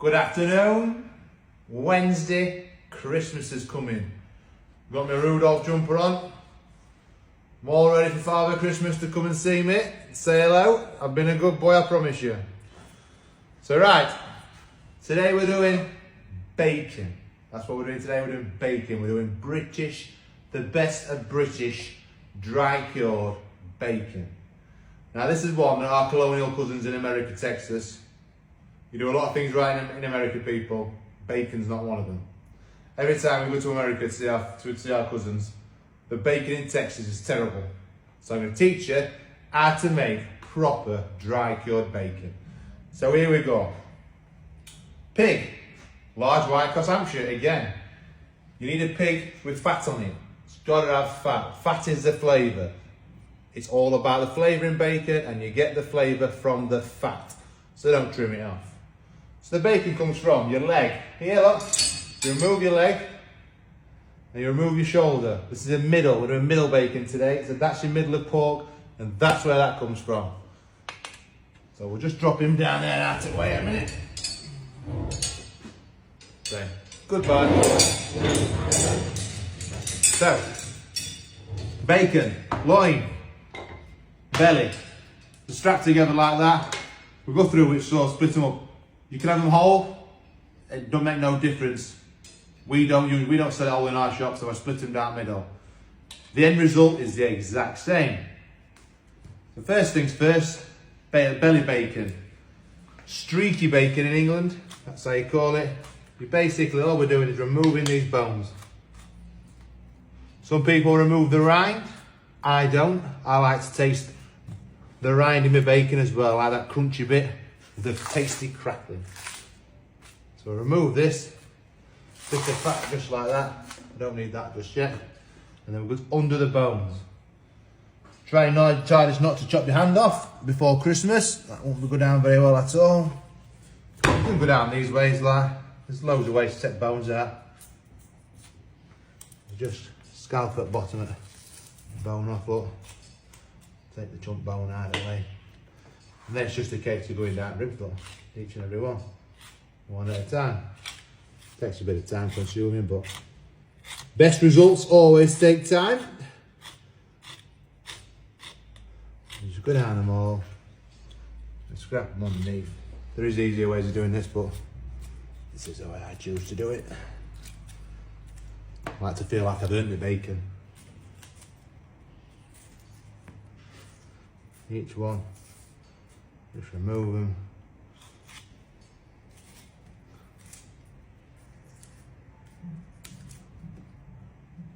Good afternoon. Wednesday, Christmas is coming. Got my Rudolph jumper on. I'm all ready for Father Christmas to come and see me, say hello. I've been a good boy, I promise you. So right, today we're doing bacon. That's what we're doing today, we're doing bacon. We're doing British, the best of British dry cured bacon. Now this is one that our colonial cousins in America, Texas, you do a lot of things right in America, people. Bacon's not one of them. Every time we go to America to see our cousins, the bacon in Texas is terrible. So I'm going to teach you how to make proper dry cured bacon. So here we go. Pig, large white Cross Hampshire again. You need a pig with fat on it. It's got to have fat. Fat is the flavour. It's all about the flavour in bacon, and you get the flavour from the fat. So don't trim it off. So the bacon comes from your leg. Here, look. You remove your leg and you remove your shoulder. This is a middle. We're doing middle bacon today. So that's your middle of pork, and that's where that comes from. So we'll just drop him down there out of the way a minute. Okay. Goodbye. So, bacon, loin, belly. They're strapped together like that. We'll go through it, so split them up. You can have them whole. It don't make no difference. We don't sell it all in our shop, so I split them down the middle. The end result is the exact same. So first things first, belly bacon. Streaky bacon in England, that's how you call it. You basically, all we're doing is removing these bones. Some people remove the rind, I don't. I like to taste the rind in my bacon as well, I like that crunchy bit, the tasty crackling. So remove this, stick the fat just like that. I don't need that just yet. And then we'll go under the bones. Try this not to chop your hand off before Christmas. That won't go down very well at all. You can go down these ways, like there's loads of ways to take bones out. Just scalp at the bottom of the bone off, look. Take the chunk bone out of the way. And then it's just a case of going down ribs, look. Each and every one at a time. Takes a bit of time consuming, but best results always take time. Just go down them all and scrap them underneath. There is easier ways of doing this, but this is the way I choose to do it. I like to feel like I've earned the bacon. Each one, just remove them.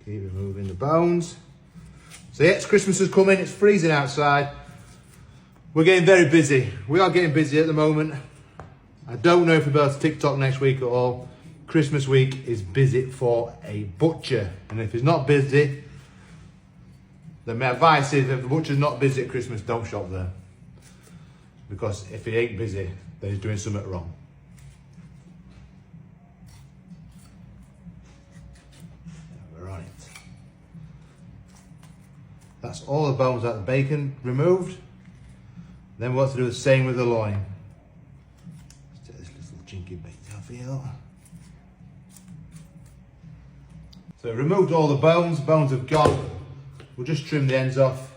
Keep removing the bones. So yeah, Christmas is coming, it's freezing outside. We're getting very busy. We are getting busy at the moment. I don't know if we'll be able to TikTok next week at all. Christmas week is busy for a butcher. And if he's not busy, then my advice is if the butcher's not busy at Christmas, don't shop there. Because if he ain't busy, then he's doing something wrong. We're on it. That's all the bones out of the bacon removed. Then we want to do the same with the loin. Let's take this little chinky bit off here. Look. So removed all the bones have gone. We'll just trim the ends off,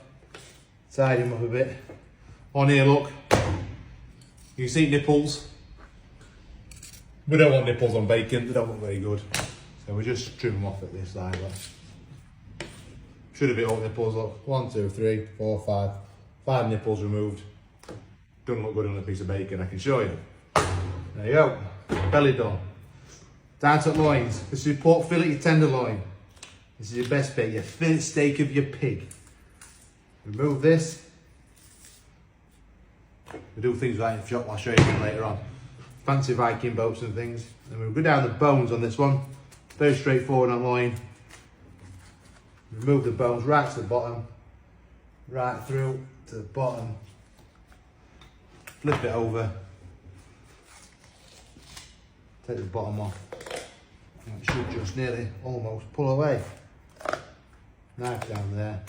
tidy them up a bit. On here, look, you can see nipples. We don't want nipples on bacon, they don't look very good. So we just trim them off at this side. Look. Should have been all nipples, look. 1, 2, 3, 4, 5. 5 nipples removed. Doesn't look good on a piece of bacon, I can show you. There you go, belly done. Down to loins. This is your pork fillet, your tenderloin. This is your best bit, your fillet steak of your pig. Remove this. We do things like in the shop, I'll show you later on. Fancy Viking boats and things. And we'll go down the bones on this one. Very straightforward on loin. Remove the bones right to the bottom. Right through to the bottom. Flip it over. Take the bottom off. And it should just nearly almost pull away. Knife down there.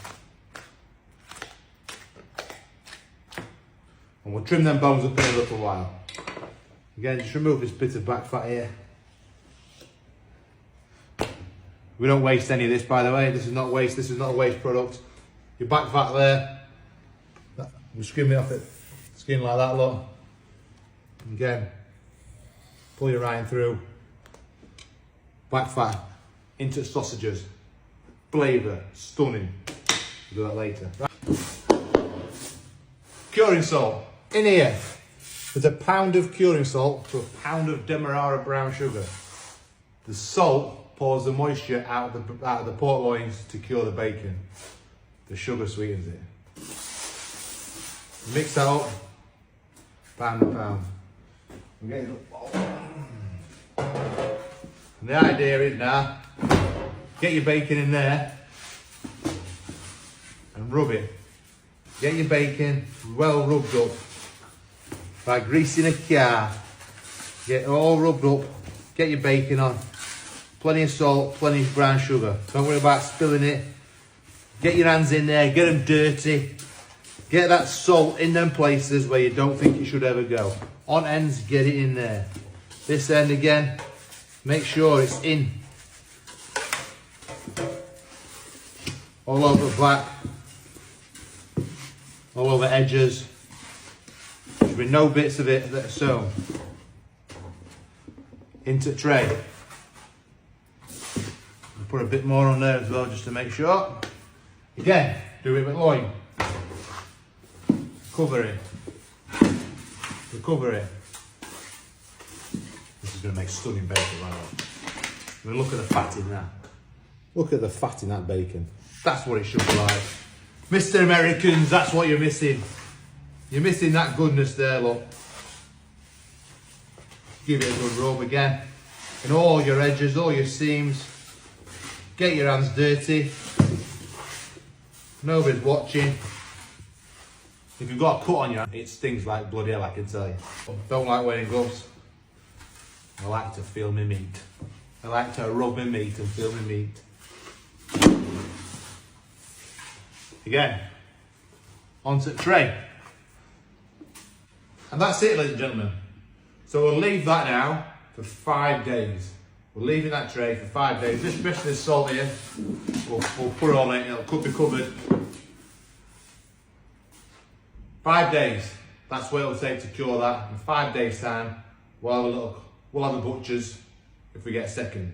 And we'll trim them bones up in a little while. Again, just remove this bit of back fat here. We don't waste any of this, by the way. This is not waste. This is not a waste product. Your back fat there. We skim it off it. Skin like that, look. Again, pull your rind through. Back fat into sausages. Flavour, stunning. We'll do that later. Right. Curing salt. In here, there's a pound of curing salt to a pound of Demerara brown sugar. The salt pours the moisture out of the pork loins to cure the bacon. The sugar sweetens it. Mix that up, pound and pound. And the idea is now, get your bacon in there and rub it. Get your bacon well rubbed up, like greasing a car. Get it all rubbed up, get your bacon on. Plenty of salt, plenty of brown sugar. Don't worry about spilling it. Get your hands in there, get them dirty. Get that salt in them places where you don't think it should ever go. On ends, get it in there. This end again, make sure it's in. All over the back, all over edges. There should be no bits of it that are sewn. Into tray. Put a bit more on there as well, just to make sure. Again, do it with loin. Cover it. Recover it. This is going to make stunning bacon, right? I mean, look at the fat in that. Look at the fat in that bacon. That's what it should be like. Mr. Americans, that's what you're missing. You're missing that goodness there, look. Give it a good rub again. In all your edges, all your seams. Get your hands dirty. Nobody's watching. If you've got a cut on your hand, it stings like bloody hell, I can tell you. Don't like wearing gloves. I like to feel my meat. I like to rub my meat and feel my meat. Again, onto the tray. And that's it, ladies and gentlemen. So we'll leave that now for 5 days. We're leaving that tray for 5 days. Just especially this salt here, we'll put it on it, it'll be covered. 5 days, that's what it'll take to cure that. In 5 days time, we'll have the butchers if we get a second.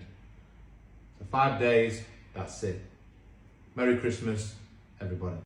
So 5 days, that's it. Merry Christmas, everybody.